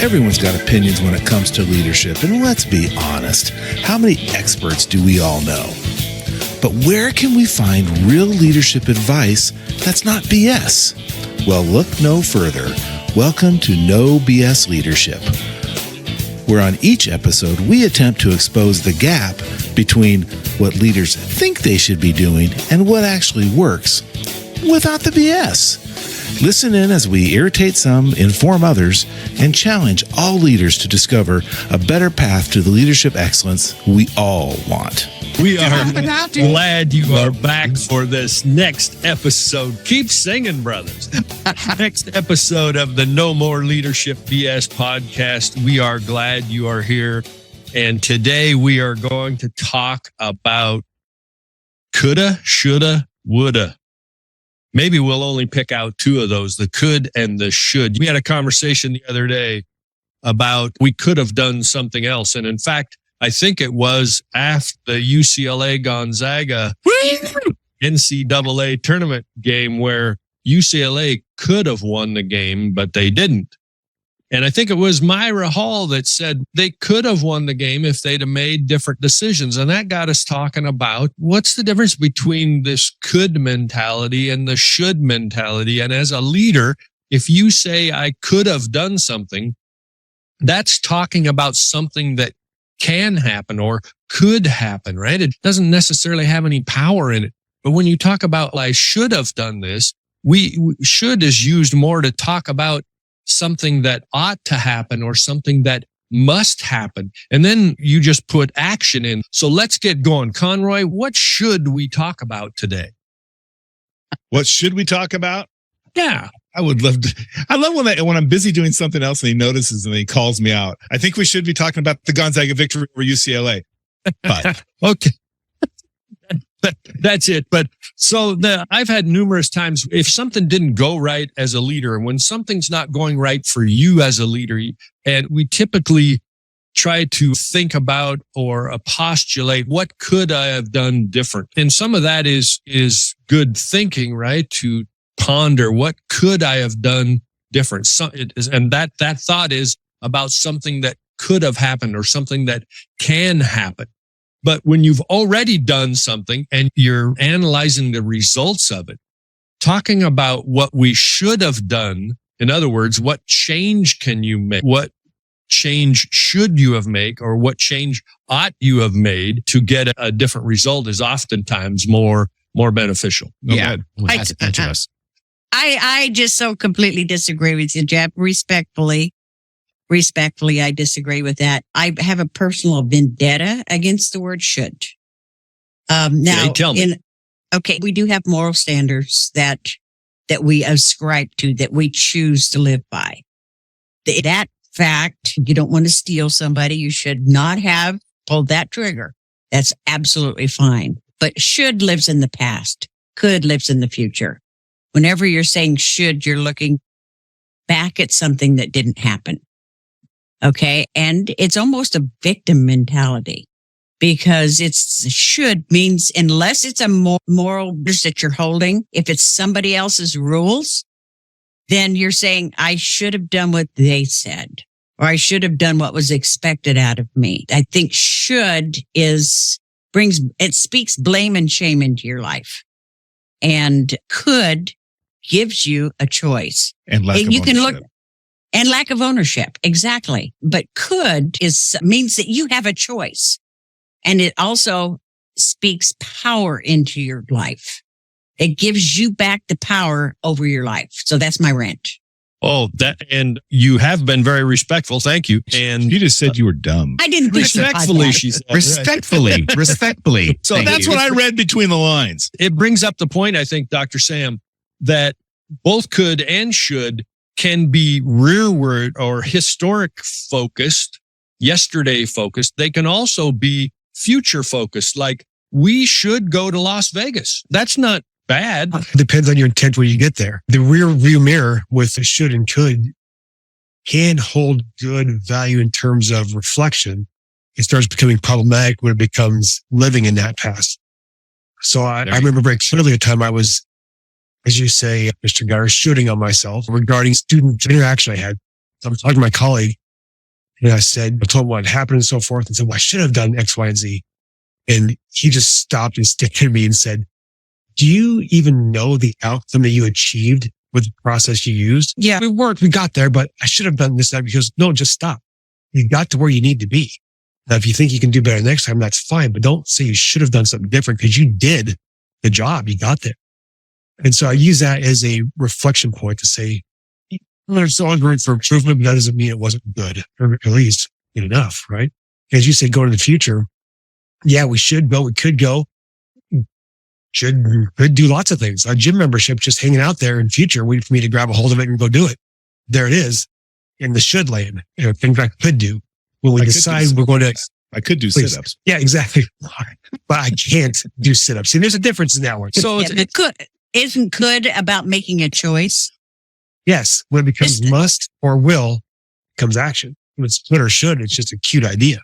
Everyone's got opinions when it comes to leadership, and let's be honest, how many experts do we all know? But where can we find real leadership advice that's not BS? Well, look no further. Welcome to No BS Leadership, where on each episode we attempt to expose the gap between what leaders think they should be doing and what actually works without the BS. Listen in as we irritate some, inform others, and challenge all leaders to discover a better path to the leadership excellence we all want. We are glad you are back for this next episode. Keep singing, brothers. Next episode of the No More Leadership BS podcast. We are glad you are here. And today we are going to talk about coulda, shoulda, woulda. Maybe we'll only pick out two of those, the could and the should. We had a conversation the other day about we could have done something else. And in fact, I think it was after the UCLA Gonzaga NCAA tournament game where UCLA could have won the game, but they didn't. And I think it was Myra Hall that said they could have won the game if they'd have made different decisions. And that got us talking about what's the difference between this could mentality and the should mentality. And as a leader, if you say I could have done something, that's talking about something that can happen or could happen, right? It doesn't necessarily have any power in it. But when you talk about I should have done this, we should is used more to talk about something that ought to happen or something that must happen. And then you just put action in. So let's get going. Conroy, what should we talk about today? What should we talk about? Yeah. I would love to. I love when I'm busy doing something else and he notices and he calls me out. I think we should be talking about the Gonzaga victory over UCLA. But okay. That's it. But so I've had numerous times, if something didn't go right as a leader, and when something's not going right for you as a leader, and we typically try to think about or postulate what could I have done different. And some of that is good thinking, right? To ponder what could I have done different. So it is, and that thought is about something that could have happened or something that can happen. But when you've already done something and you're analyzing the results of it, talking about what we should have done, in other words, what change can you make? What change should you have made or what change ought you have made to get a different result is oftentimes more beneficial. Yeah. I just so completely disagree with you, Jeff. Respectfully, I disagree with that. I have a personal vendetta against the word should. Now, tell me. We do have moral standards that we ascribe to, that we choose to live by. That fact, you don't want to steal somebody. You should not have pulled that trigger. That's absolutely fine. But should lives in the past. Could lives in the future. Whenever you're saying should, you're looking back at something that didn't happen. Okay. And it's almost a victim mentality because should means unless it's a moral that you're holding, if it's somebody else's rules, then you're saying I should have done what they said or I should have done what was expected out of me. I think should speaks blame and shame into your life, and could gives you a choice. And lack of ownership. Exactly. But could means that you have a choice. And it also speaks power into your life. It gives you back the power over your life. So that's my rant. Oh, and you have been very respectful. Thank you. And you just said you were dumb. I didn't respectfully, she said. Respectfully. So that's what I read between the lines. It brings up the point, I think, Dr. Sam, that both could and should can be rearward or historic focused, yesterday focused. They can also be future focused. Like we should go to Las Vegas. That's not bad. Depends on your intent when you get there. The rear view mirror with the should and could can hold good value in terms of reflection. It starts becoming problematic when it becomes living in that past. So I remember very clearly a time I was, as you say, Mr. Geyer, shooting on myself regarding student interaction I had. I was talking to my colleague And I told him what happened and so forth, and said, well, I should have done X, Y, and Z. And he just stopped and stared at me and said, do you even know the outcome that you achieved with the process you used? Yeah, it worked. We got there, but I should have done this. That because no, just stop. You got to where you need to be. Now, if you think you can do better next time, that's fine. But don't say you should have done something different because you did the job. You got there. And so I use that as a reflection point to say, well, there's always room for improvement, but that doesn't mean it wasn't good, or at least good enough, right? As you said, go to the future. Yeah, we should go. We could go. Could do lots of things. Our gym membership just hanging out there in future, waiting for me to grab a hold of it and go do it. There it is in the should lane. Things I could do when we decide we're going to. I could do sit-ups. Yeah, exactly. But I can't do sit-ups. See, there's a difference in that one. So isn't could about making a choice? Yes. When it becomes must or will, comes action. When it's could or should, it's just a cute idea.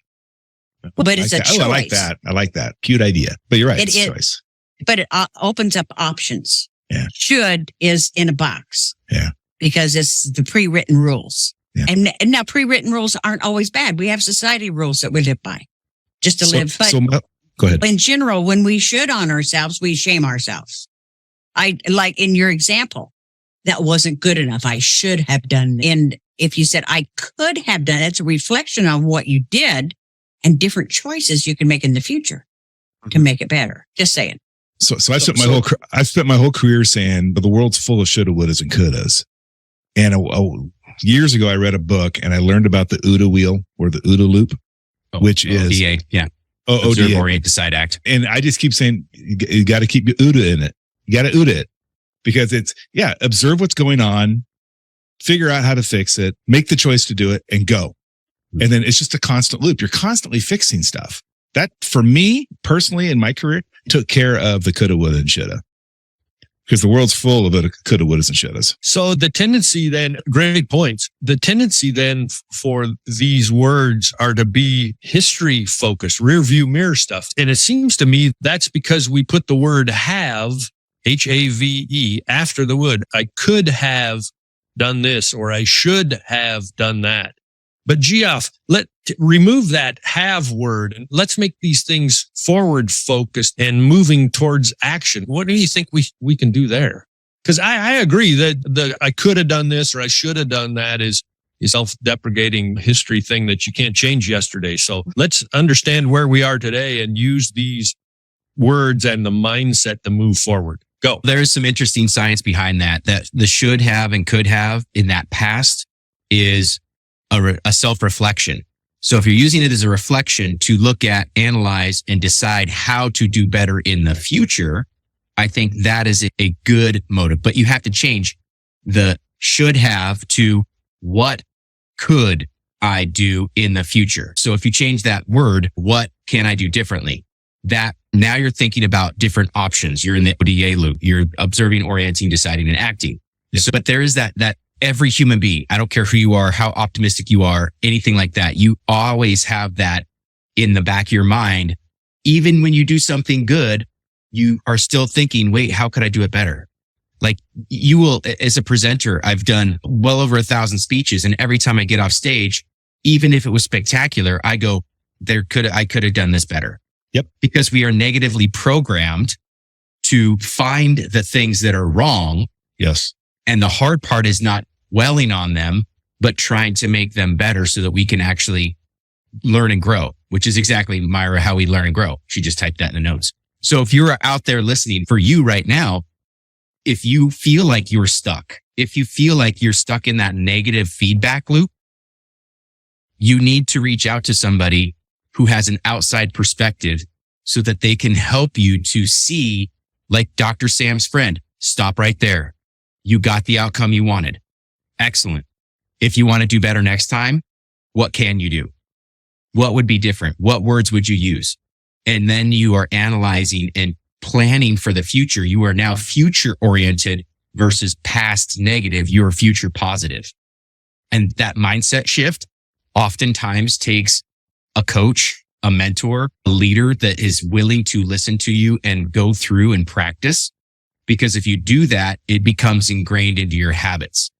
But it's a choice. I like that. I like that. Cute idea. But you're right. It's a choice. But it opens up options. Yeah. Should is in a box. Yeah. Because it's the pre-written rules. Yeah. And now pre-written rules aren't always bad. We have society rules that we live by just to live. But go ahead. In general, when we should on ourselves, we shame ourselves. I like in your example, that wasn't good enough. I should have done. And if you said I could have done, it's a reflection on what you did and different choices you can make in the future to make it better. Just saying. So I spent my whole career saying, but the world's full of shoulda, wouldas, and couldas. And years ago, I read a book and I learned about the OODA wheel or the OODA loop, which is ODA. Yeah. Observe, Orient, Decide, Act. And I just keep saying, you got to keep your OODA in it. You got to OODA it because it's, observe what's going on, figure out how to fix it, make the choice to do it and go. And then it's just a constant loop. You're constantly fixing stuff. That for me personally in my career took care of the coulda, woulda, and shoulda. Because the world's full of coulda, wouldas, and shouldas. So the tendency then, great points. The tendency then for these words are to be history focused, rear view mirror stuff. And it seems to me that's because we put the word have, H-A-V-E, after the word. I could have done this or I should have done that. But Geoff, remove that have word and let's make these things forward focused and moving towards action. What do you think we can do there? Because I agree that I could have done this or I should have done that is a self-deprecating history thing that you can't change yesterday. So let's understand where we are today and use these words and the mindset to move forward. Go. There is some interesting science behind that the should have and could have in that past is a self-reflection. So if you're using it as a reflection to look at, analyze, and decide how to do better in the future, I think that is a good motive. But you have to change the should have to what could I do in the future? So if you change that word, what can I do differently? That now you're thinking about different options. You're in the ODA loop. You're observing, orienting, deciding, and acting. Yeah. So, but there is that every human being, I don't care who you are, how optimistic you are, anything like that. You always have that in the back of your mind. Even when you do something good, you are still thinking, wait, how could I do it better? Like you will, as a presenter, I've done well over 1,000 speeches. And every time I get off stage, even if it was spectacular, I go, I could have done this better. Yep. Because we are negatively programmed to find the things that are wrong. Yes. And the hard part is not dwelling on them, but trying to make them better so that we can actually learn and grow, which is exactly, Myra, how we learn and grow. She just typed that in the notes. So if you're out there listening, for you right now, if you feel like you're stuck, if you feel like you're stuck in that negative feedback loop, you need to reach out to somebody who has an outside perspective so that they can help you to see, like Dr. Sam's friend, stop right there. You got the outcome you wanted. Excellent. If you want to do better next time, what can you do? What would be different? What words would you use? And then you are analyzing and planning for the future. You are now future oriented versus past negative. You are future positive. And that mindset shift oftentimes takes a coach, a mentor, a leader that is willing to listen to you and go through and practice. Because if you do that, it becomes ingrained into your habits.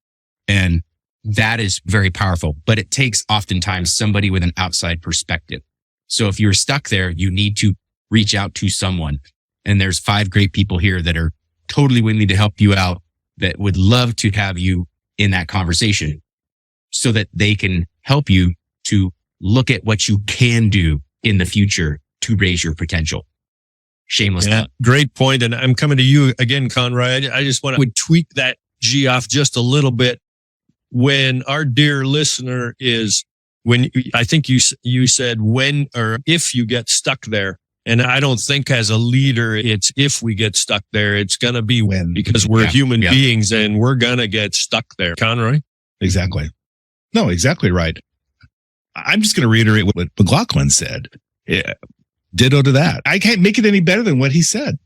And that is very powerful, but it takes oftentimes somebody with an outside perspective. So if you're stuck there, you need to reach out to someone. And there's 5 great people here that are totally willing to help you out, that would love to have you in that conversation so that they can help you to look at what you can do in the future to raise your potential. Shameless. Yeah, great point. And I'm coming to you again, Conroy. I just want to tweak that G off just a little bit. When our dear listener is, when I think you said when or if you get stuck there. And I don't think as a leader, it's if we get stuck there, it's going to be when, because we're human beings and we're going to get stuck there. Conroy? Exactly. No, exactly right. I'm just going to reiterate what McLaughlin said. Yeah. Ditto to that. I can't make it any better than what he said.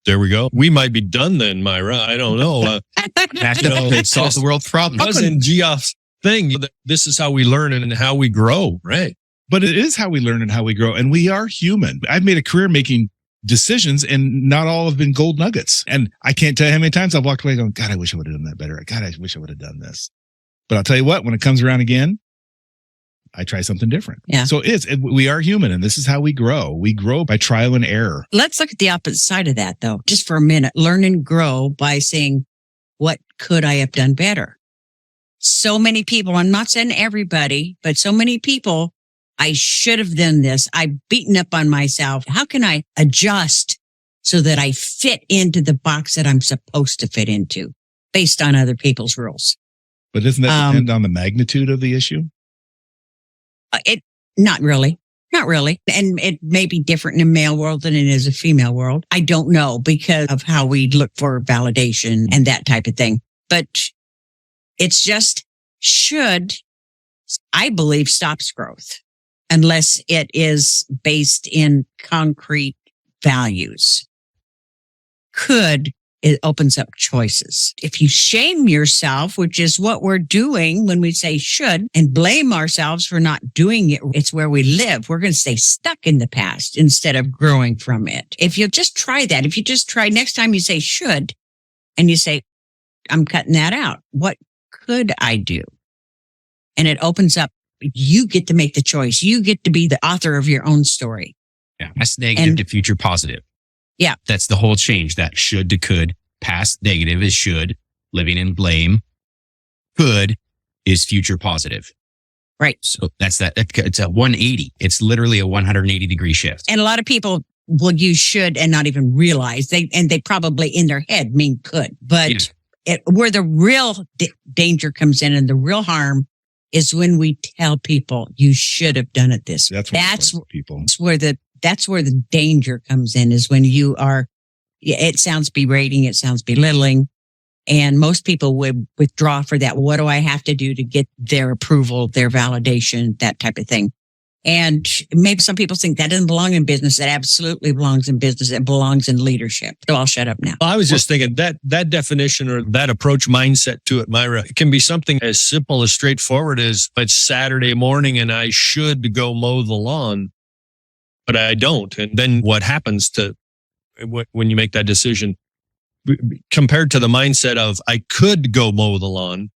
There we go. We might be done then, Myra. I don't know. It solves the world's problem. It wasn't Geoff's thing. This is how we learn and how we grow, right? But it is how we learn and how we grow. And we are human. I've made a career making decisions and not all have been gold nuggets. And I can't tell you how many times I've walked away going, God, I wish I would have done that better. God, I wish I would have done this. But I'll tell you what, when it comes around again, I try something different. Yeah. So we are human and this is how we grow. We grow by trial and error. Let's look at the opposite side of that though, just for a minute. Learn and grow by saying, what could I have done better? So many people, I'm not saying everybody, but so many people, I should have done this. I've beaten up on myself. How can I adjust so that I fit into the box that I'm supposed to fit into based on other people's rules? But doesn't that depend on the magnitude of the issue? Not really. And it may be different in a male world than it is a female world. I don't know because of how we look for validation and that type of thing. But it's just should, I believe, stops growth unless it is based in concrete values. Could, it opens up choices. If you shame yourself, which is what we're doing when we say should, and blame ourselves for not doing it, it's where we live. We're going to stay stuck in the past instead of growing from it. If you just try that, if you just try next time you say should, and you say, I'm cutting that out. What could I do? And it opens up. You get to make the choice. You get to be the author of your own story. Yeah. Past negative to future positive. Yeah. That's the whole change. That should to could. Past negative is should. Living in blame. Could is future positive. Right. So that's that. It's a 180. It's literally a 180 degree shift. And a lot of people will use should and not even realize they probably in their head mean could, but where the real danger comes in and the real harm is when we tell people you should have done it this way. That's where the danger comes in, is when you are, it sounds berating, it sounds belittling. And most people would withdraw for that. What do I have to do to get their approval, their validation, that type of thing? And maybe some people think that doesn't belong in business. That absolutely belongs in business. It belongs in leadership. So I'll shut up now. Well, I was just thinking that definition or that approach mindset to it, Myra, it can be something as simple as straightforward as it's Saturday morning and I should go mow the lawn, but I don't. And then what happens to when you make that decision compared to the mindset of I could go mow the lawn?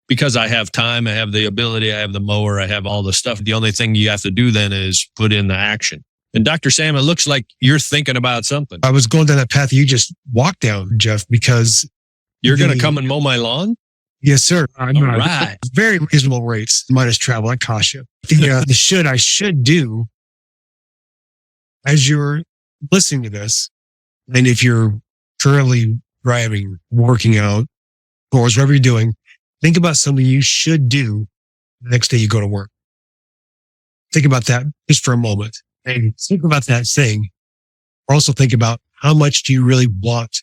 Because I have time, I have the ability, I have the mower, I have all the stuff. The only thing you have to do then is put in the action. And Dr. Sam, it looks like you're thinking about something. I was going down that path you just walked down, Jeff, because you're going to come and mow my lawn? Yes, sir. All right. Very reasonable rates minus travel. I caution you. The I should do as you're listening to this. And if you're currently driving, working out, or whatever you're doing, think about something you should do the next day you go to work. Think about that just for a moment. And think about that thing. Also think about how much do you really want?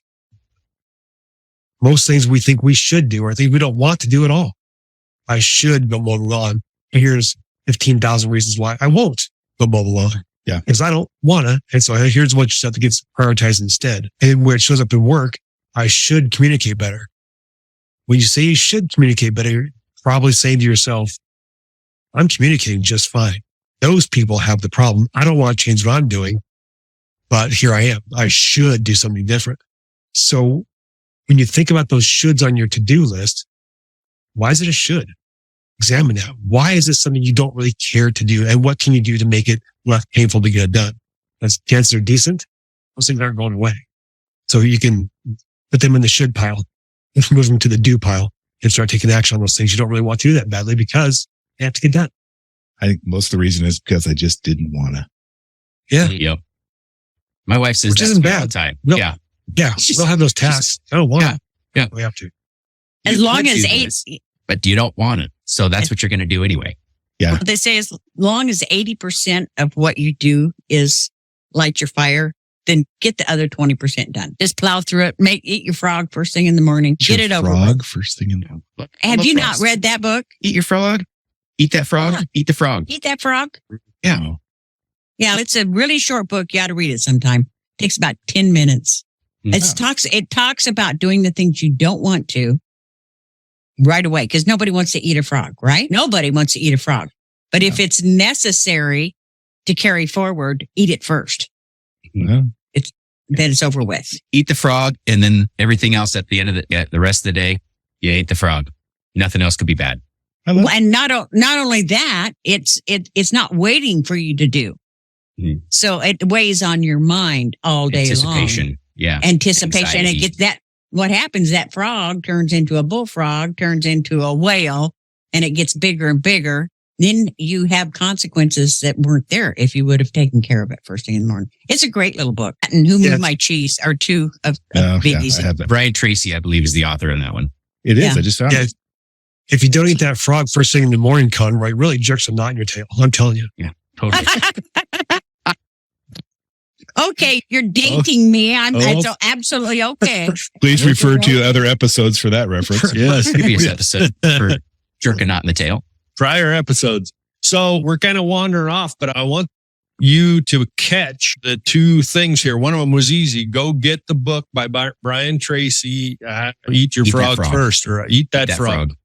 Most things we think we should do are things we don't want to do at all. I should go mow the lawn. Here's 15,000 reasons why I won't go mow the lawn. Yeah. Because I don't want to. And so here's what stuff that gets prioritized instead. And where it shows up in work, I should communicate better. When you say you should communicate better, you're probably saying to yourself, I'm communicating just fine. Those people have the problem. I don't want to change what I'm doing, but here I am. I should do something different. So when you think about those shoulds on your to-do list, Why is it a should? Examine that. Why is this something you don't really care to do? And what can you do to make it less painful to get it done? As chances are decent, those things aren't going away. So you can put them in the should pile and move them to the do pile and start taking action on those things you don't really want to do that badly because they have to get done. I think most of the reason is because I just didn't want to. Yeah. Yep. My wife says Which that isn't to me all bad. the time. No. Yeah. Yeah. We'll have those tasks. I don't want Yeah. it. Yeah. We have to. As You long could as do 8, this, but you don't want it. So that's what you're going to do anyway. Yeah. they say as long as 80% of what you do is light your fire, then get the other 20% done. Just plow through it. Eat your frog first thing in the morning. Get it over Frog with. first thing in the Look, I Have love you frogs. not read that book? Eat your frog. Eat that frog. Yeah. Eat the frog. Eat that frog? Yeah. Yeah, it's a really short book. You ought to read it sometime. It takes about 10 minutes. Yeah. It talks about doing the things you don't want to right away because nobody wants to eat a frog, right? Nobody wants to eat a frog. But if it's necessary to carry forward, eat it first. Yeah. Then it's over with. Eat the frog, and then everything else at the end of the rest of the day, you ate the frog. Nothing else could be bad. I love And not only that, it's not waiting for you to do. Mhm. So it weighs on your mind all day long. Anticipation. Yeah. Anticipation. And it Anxiety. gets that. What happens? That frog turns into a bullfrog, turns into a whale, and it gets bigger and bigger. Then you have consequences that weren't there if you would have taken care of it first thing in the morning. It's a great little book. And Who Moved My Cheese are two of Oh, yeah, biggies. I have that. Brian Tracy, I believe, is the author in that one. It is. Yeah. I just found Yeah. it. If you don't eat that frog first thing in the morning, Conroy, it really jerks a knot in your tail. I'm telling you. Totally. Okay, you're dating me. I'm Oh. it's absolutely okay. Please refer to other episodes for that reference. Yes. Previous episode for jerking knot in the tail. Prior episodes. So we're kind of wandering off, but I want you to catch the two things here. One of them was easy. Go get the book by Brian Tracy. Eat your Eat that frog, frog. first, or eat that, That frog.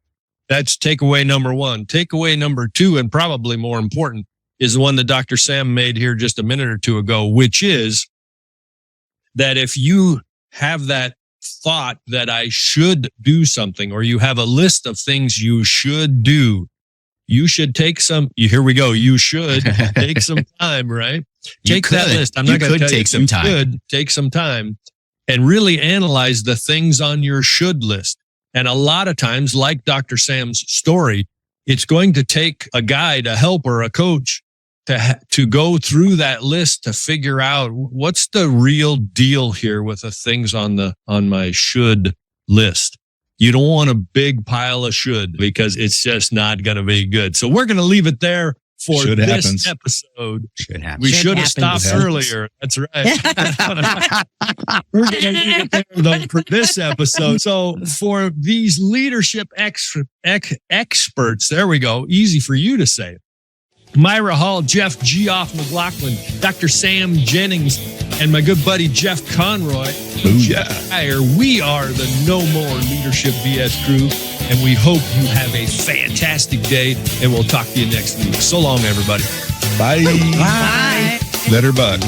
That's takeaway number one. Takeaway number two, and probably more important, is the one that Dr. Sam made here just a minute or two ago, which is that if you have that thought that I should do something, or you have a list of things you should do, you should take some, here we go. You should take some time, right? You Take that could. list. I'm You not going to could tell take you. some You time. could take some time and really analyze the things on your should list. And a lot of times, like Dr. Sam's story, it's going to take a guide, a helper, a coach to go through that list to figure out what's the real deal here with the things on my should list. You don't want a big pile of should because it's just not going to be good. So we're going to leave it there for Should this happens. episode. Should happen. We Should should have stopped happens. earlier. That's right. We're going to leave it there though for this episode. So for these leadership experts, there we go. Easy for you to say. Myra Hall, Jeff Geoff McLaughlin, Dr. Sam Jennings, and my good buddy Jeff Conroy. Booyah. We are the No More Leadership BS crew, and we hope you have a fantastic day, and we'll talk to you next week. So long, everybody. Bye. Bye. Let her bug.